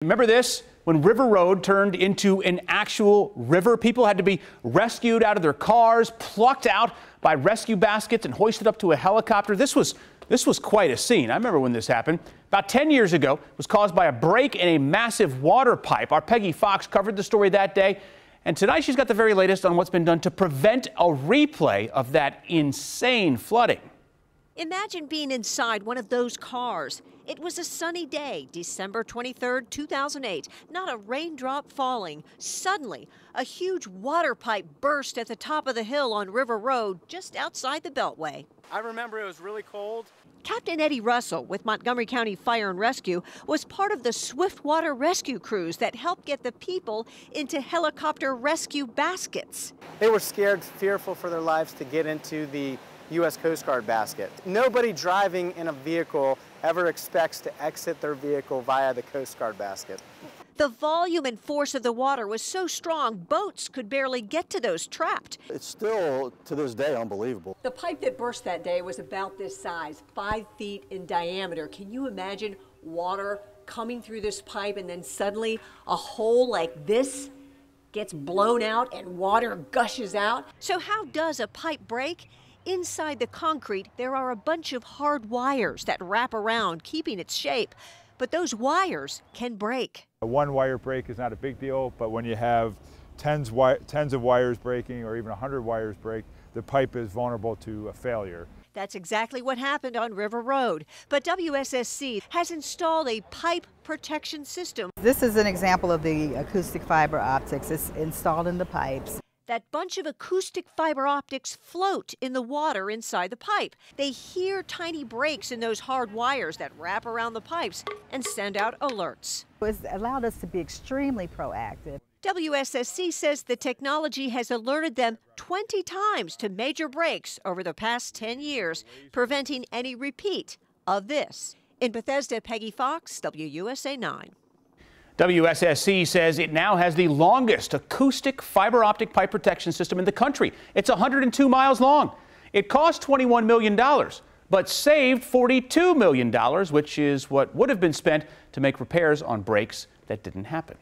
Remember this? When River Road turned into an actual river, people had to be rescued out of their cars, plucked out by rescue baskets and hoisted up to a helicopter. This was quite a scene. I remember when this happened. About 10 years ago, it was caused by a break in a massive water pipe. Our Peggy Fox covered the story that day. And tonight she's got the very latest on what's been done to prevent a replay of that insane flooding. Imagine being inside one of those cars. It was a sunny day, December 23rd, 2008. Not a raindrop falling. Suddenly, a huge water pipe burst at the top of the hill on River Road, just outside the Beltway. I remember it was really cold. Captain Eddie Russell with Montgomery County Fire and Rescue was part of the swiftwater rescue crews that helped get the people into helicopter rescue baskets. They were scared, fearful for their lives to get into the U.S. Coast Guard basket. Nobody driving in a vehicle ever expects to exit their vehicle via the Coast Guard basket. The volume and force of the water was so strong, boats could barely get to those trapped. It's still, to this day, unbelievable. The pipe that burst that day was about this size, 5 feet in diameter. Can you imagine water coming through this pipe and then suddenly a hole like this gets blown out and water gushes out? So how does a pipe break? Inside the concrete, there are a bunch of hard wires that wrap around, keeping its shape. But those wires can break. A one wire break is not a big deal, but when you have tens of wires breaking or even 100 wires break, the pipe is vulnerable to a failure. That's exactly what happened on River Road. But WSSC has installed a pipe protection system. This is an example of the acoustic fiber optics. It's installed in the pipes. That bunch of acoustic fiber optics float in the water inside the pipe. They hear tiny breaks in those hard wires that wrap around the pipes and send out alerts. It's allowed us to be extremely proactive. WSSC says the technology has alerted them 20 times to major breaks over the past 10 years, preventing any repeat of this. In Bethesda, Peggy Fox, WUSA 9. WSSC says it now has the longest acoustic fiber optic pipe protection system in the country. It's 102 miles long. It cost $21 million, but saved $42 million, which is what would have been spent to make repairs on breaks that didn't happen.